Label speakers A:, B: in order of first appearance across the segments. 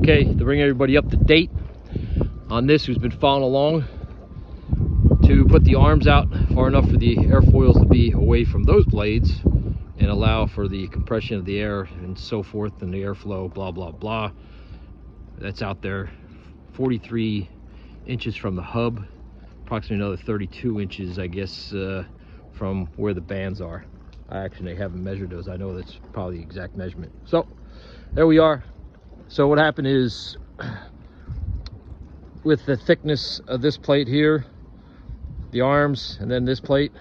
A: Okay, to bring everybody up to date on this who's been following along, to put the arms out far enough for the airfoils to be away from those blades and allow for the compression of the air and so forth and the airflow, blah blah blah. That's out there 43 inches from the hub, approximately another 32 inches I guess from where the bands are. I actually haven't measured those. I know that's probably the exact measurement. So there we are. So what happened is, with the thickness of this plate here, the arms, and then this plate,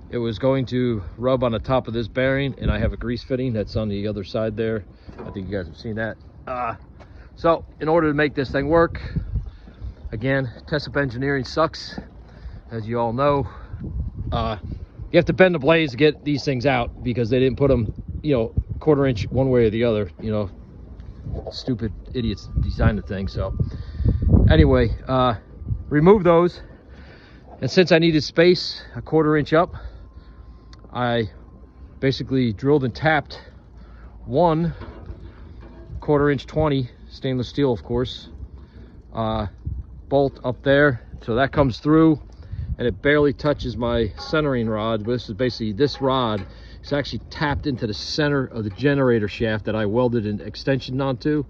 A: it was going to rub on the top of this bearing, and I have a grease fitting that's on the other side there. I think you guys have seen that. So in order to make this thing work, again, test-up engineering sucks, as you all know. You have to bend the blades to get these things out because they didn't put them, you know, quarter inch one way or the other. You know, stupid idiots designed the thing. So anyway, remove those, and since I needed space a quarter inch up, I basically drilled and tapped one quarter inch 20 stainless steel, of course, bolt up there, so that comes through and it barely touches my centering rod. But this is basically, this rod is actually tapped into the center of the generator shaft that I welded an extension onto.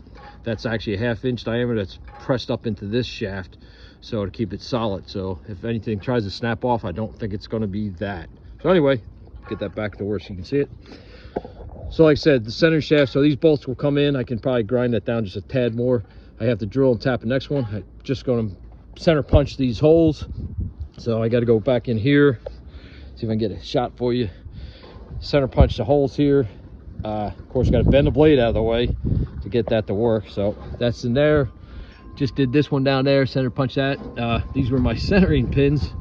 A: That's actually a 1/2 inch diameter that's pressed up into this shaft, so to keep it solid. So if anything tries to snap off, I don't think it's going to be that. So anyway, get that back to where so you can see it. So like I said, the center shaft, so these bolts will come in. I can probably grind that down just a tad more. I have to drill and tap the next one. I'm just going to center punch these holes. So I got to go back in here, see if I can get a shot for you. Center punch the holes here. Of course, got to bend the blade out of the way to get that to work. So that's in there. Just did this one down there, center punch that. These were my centering pins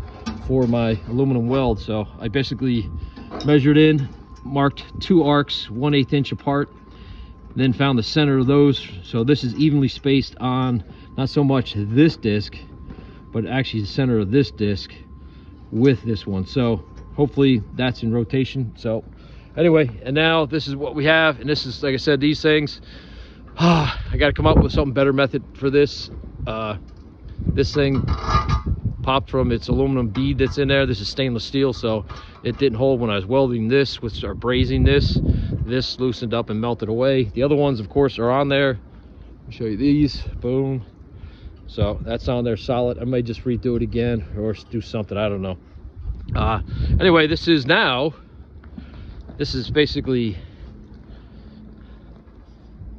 A: for my aluminum weld. So I basically measured in, marked 2 arcs 1/8 inch apart, then found the center of those. So this is evenly spaced on not so much this disc, but actually the center of this disc with this one. So hopefully that's in rotation. So anyway, and now this is what we have, and this is, like I said, these things, I got to come up with some better method for this. This thing popped from its aluminum bead that's in there. This is stainless steel, so it didn't hold when I was welding this with or brazing this. This loosened up and melted away. The other ones, of course, are on there. I'll show you these. Boom. So that's on there solid. I may just redo it again or do something, I don't know. Anyway, this is basically,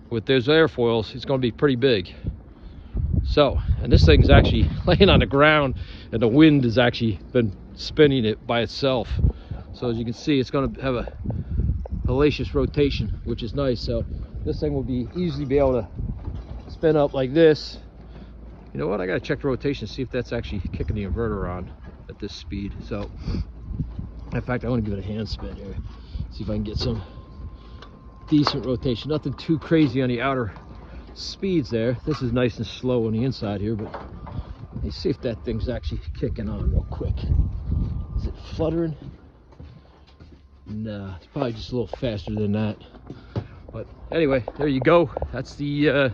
A: with those airfoils, it's going to be pretty big. So, and this thing's actually laying on the ground, and the wind has actually been spinning it by itself. So as you can see, it's going to have a hellacious rotation, which is nice. So this thing will be easily be able to spin up like this. You know what, I gotta check the rotation, see if that's actually kicking the inverter on at this speed. So in fact, I want to give it a hand spin here, see if I can get some decent rotation. Nothing too crazy on the outer speeds there. This is nice and slow on the inside here, but let's see if that thing's actually kicking on real quick. Is it fluttering? Nah, it's probably just a little faster than that. But anyway, there you go. That's the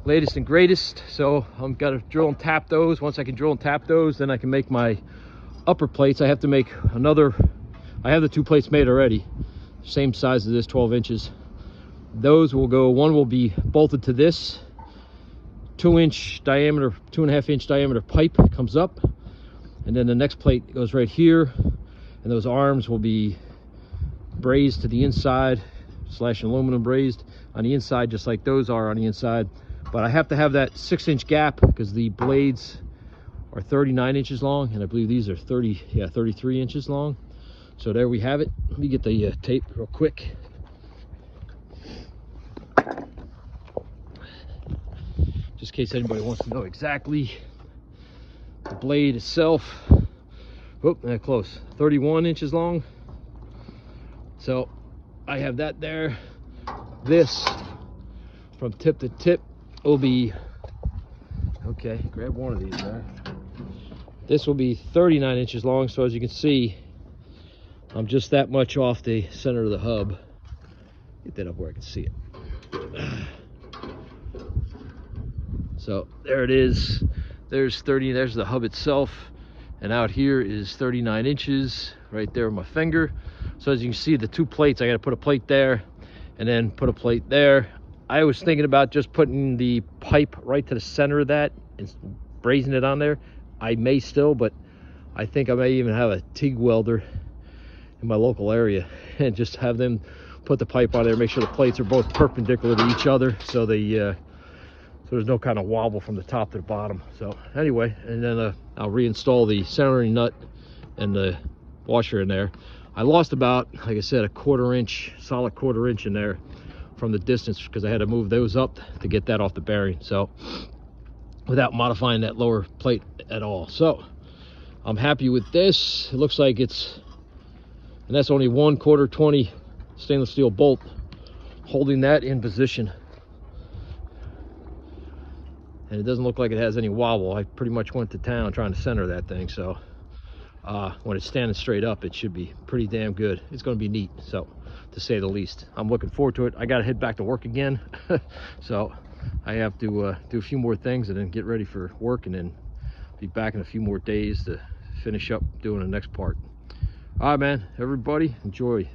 A: latest and greatest. So I'm gotta drill and tap those. Once I can drill and tap those, then I can make my upper plates. I have to make another, I have the 2 plates made already, same size as this, 12 inches. Those will go, one will be bolted to this 2-inch diameter, 2.5 inch diameter pipe comes up, and then the next plate goes right here, and those arms will be braised to the inside / aluminum braised on the inside, just like those are on the inside. But I have to have that 6-inch gap because the blades are 39 inches long, and I believe these are 33 inches long. So there we have it. Let me get the tape real quick. Just in case anybody wants to know exactly the blade itself. Oh, that close. 31 inches long. So I have that there. This from tip to tip will be, okay, grab one of these there. This will be 39 inches long. So as you can see, I'm just that much off the center of the hub. Get that up where I can see it. So there it is. There's 30, there's the hub itself. And out here is 39 inches right there with my finger. So as you can see, the two plates, I got to put a plate there and then put a plate there. I was thinking about just putting the pipe right to the center of that and brazing it on there. I may still, but I think I may even have a TIG welder in my local area and just have them put the pipe on there, make sure the plates are both perpendicular to each other, so they so there's no kind of wobble from the top to the bottom. So anyway, and then I'll reinstall the centering nut and the washer in there. I lost about, like I said, a solid quarter inch in there from the distance, because I had to move those up to get that off the bearing, so without modifying that lower plate at all. So I'm happy with this. It looks like it's, and that's only 1/4 20 stainless steel bolt holding that in position, and it doesn't look like it has any wobble. I pretty much went to town trying to center that thing, so when it's standing straight up, it should be pretty damn good. It's going to be neat, so to say the least. I'm looking forward to it. I got to head back to work again, so I have to do a few more things and then get ready for work, and then be back in a few more days to finish up doing the next part. All right, man, everybody, enjoy.